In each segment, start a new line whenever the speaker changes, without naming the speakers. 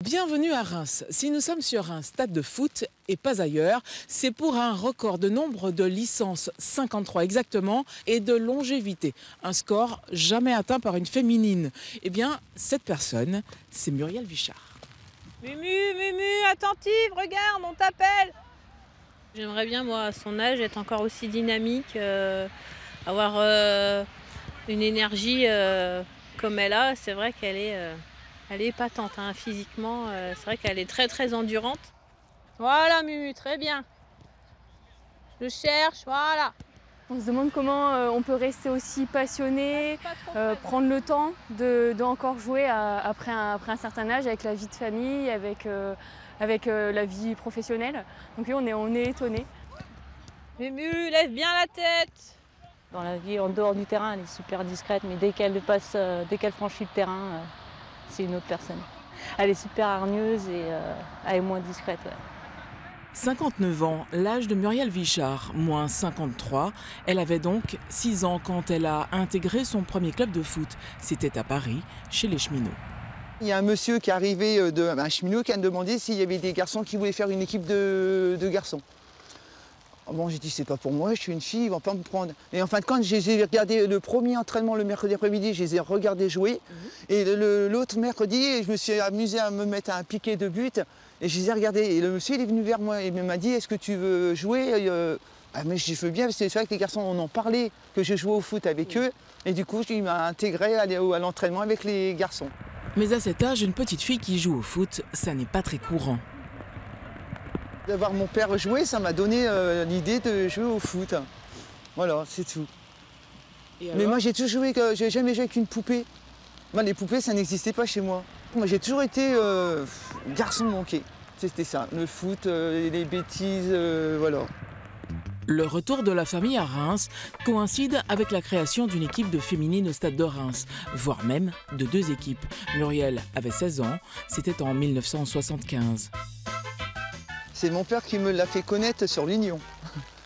Bienvenue à Reims. Si nous sommes sur un stade de foot et pas ailleurs, c'est pour un record de nombre de licences, 53 exactement, et de longévité. Un score jamais atteint par une féminine. Eh bien, cette personne, c'est Muriel Vichard.
Mumu, attentive, regarde, on t'appelle. J'aimerais bien, moi, à son âge, être encore aussi dynamique, avoir une énergie comme elle a. C'est vrai qu'elle est épatante, hein, physiquement. C'est vrai qu'elle est très, très endurante. Voilà, Mumu, très bien. Je le cherche, voilà.
On se demande comment on peut rester aussi passionné, prendre le temps de encore jouer après un certain âge, avec la vie de famille, avec la vie professionnelle. Donc oui, on est étonnés.
Mumu, lève bien la tête.
Dans la vie en dehors du terrain, elle est super discrète, mais dès qu'elle franchit le terrain, c'est une autre personne. Elle est super hargneuse et elle est moins discrète. Ouais.
59 ans, l'âge de Muriel Vichard, moins 53. Elle avait donc 6 ans quand elle a intégré son premier club de foot. C'était à Paris, chez les cheminots.
Il y a un monsieur qui est arrivé un cheminot qui a demandé s'il y avait des garçons qui voulaient faire une équipe de garçons. Bon, j'ai dit, c'est pas pour moi, je suis une fille, ils vont pas me prendre. Et en fin de compte, j'ai regardé le premier entraînement le mercredi après-midi, je les ai regardés jouer. Et l'autre mercredi, je me suis amusé à me mettre à un piqué de but. Et je les ai regardés. Et le monsieur, il est venu vers moi et m'a dit, est-ce que tu veux jouer mais je veux bien, parce que c'est vrai que les garçons, on en parlait, que je jouais au foot avec eux. Et du coup, il m'a intégré à l'entraînement avec les garçons.
Mais à cet âge, une petite fille qui joue au foot, ça n'est pas très courant.
De voir mon père jouer, ça m'a donné l'idée de jouer au foot. Voilà, c'est tout. Mais moi, j'ai jamais joué avec une poupée. Moi, les poupées, ça n'existait pas chez moi. Moi, j'ai toujours été garçon manqué. C'était ça, le foot, les bêtises, voilà.
Le retour de la famille à Reims coïncide avec la création d'une équipe de féminines au stade de Reims, voire même de 2 équipes. Muriel avait 16 ans, c'était en 1975.
C'est mon père qui me l'a fait connaître sur l'Union.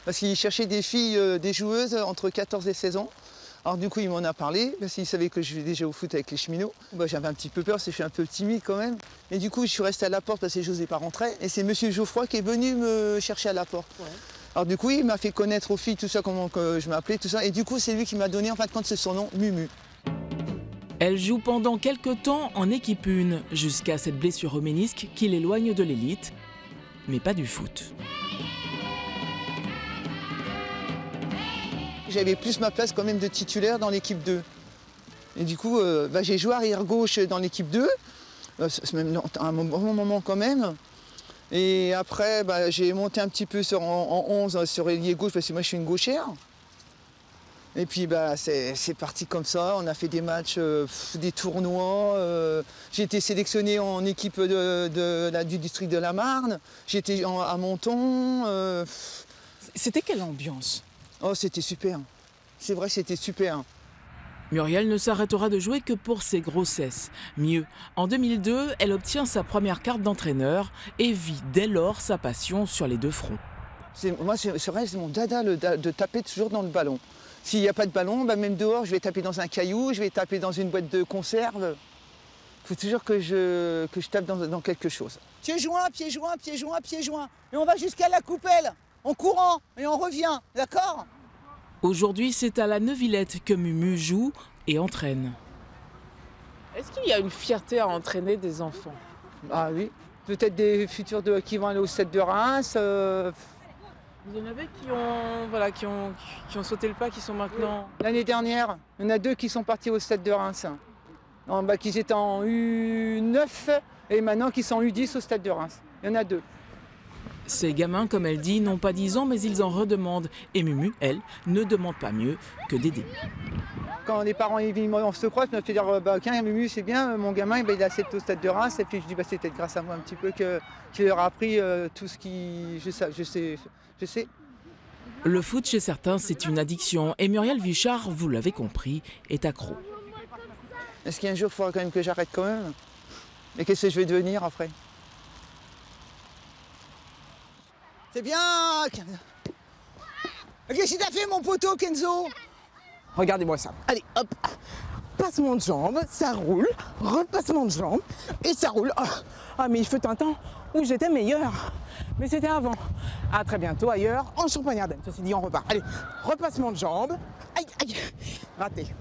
Parce qu'il cherchait des filles, des joueuses entre 14 et 16 ans. Alors du coup, il m'en a parlé, parce qu'il savait que je jouais déjà au foot avec les cheminots. J'avais un petit peu peur, parce que je suis un peu timide quand même. Et du coup, je suis resté à la porte parce que je n'osais pas rentrer. Et c'est monsieur Geoffroy qui est venu me chercher à la porte. Ouais. Alors du coup, il m'a fait connaître aux filles tout ça, comment que je m'appelais, tout ça. Et du coup, c'est lui qui m'a donné en fin de compte ce surnom, Mumu.
Elle joue pendant quelques temps en équipe 1, jusqu'à cette blessure au ménisque qui l'éloigne de l'élite, mais pas du foot.
J'avais plus ma place quand même de titulaire dans l'équipe 2. Et du coup, j'ai joué arrière gauche dans l'équipe 2, c'est même un bon moment quand même. Et après, j'ai monté un petit peu en 11 sur ailier gauche parce que moi je suis une gauchère. Et puis c'est parti comme ça, on a fait des matchs, des tournois. J'ai été sélectionné en équipe du district de la Marne, j'étais à Menton.
C'était quelle ambiance?
Oh, c'était super. C'est vrai, c'était super.
Muriel ne s'arrêtera de jouer que pour ses grossesses. Mieux, en 2002, elle obtient sa première carte d'entraîneur et vit dès lors sa passion sur les 2 fronts.
Moi, c'est vrai, c'est mon dada de taper toujours dans le ballon. S'il n'y a pas de ballon, même dehors, je vais taper dans un caillou, je vais taper dans une boîte de conserve. Il faut toujours que je tape dans quelque chose. Pied joint, pied joint, pied joint, pied joint. Et on va jusqu'à la coupelle, en courant, et on revient, d'accord?
Aujourd'hui, c'est à la Neuvillette que Mumu joue et entraîne. Est-ce qu'il y a une fierté à entraîner des enfants?
Ah oui, peut-être des futurs qui vont aller au stade de Reims.
Il y en avait qui ont sauté le pas, qui sont maintenant...
L'année dernière, il y en a 2 qui sont partis au stade de Reims. Qui étaient en U9 et maintenant qui sont en U10 au stade de Reims. Il y en a 2.
Ces gamins, comme elle dit, n'ont pas 10 ans, mais ils en redemandent. Et Mumu, elle, ne demande pas mieux que d'aider.
Quand les parents on se croise, on me fait dire tiens, Mumu, c'est bien, mon gamin il a accepté au stade de Reims. Et puis je dis c'est peut-être grâce à moi un petit peu qu'il leur a appris tout ce qui. Je sais.
Le foot, chez certains, c'est une addiction. Et Muriel Vichard, vous l'avez compris, est accro.
Est-ce qu'un jour, il faudra quand même que j'arrête quand même? Et qu'est-ce que je vais devenir après? C'est bien. Qu'est-ce que t'as fait, mon poteau, Kenzo?
Regardez-moi ça.
Allez, hop.
passement de jambe, ça roule, repassement de jambe et ça roule. Ah mais il fut un temps où j'étais meilleure. Mais c'était avant. À très bientôt ailleurs en Champagne-Ardenne. Ceci dit, on repart. Allez, repassement de jambe. Aïe, aïe, raté.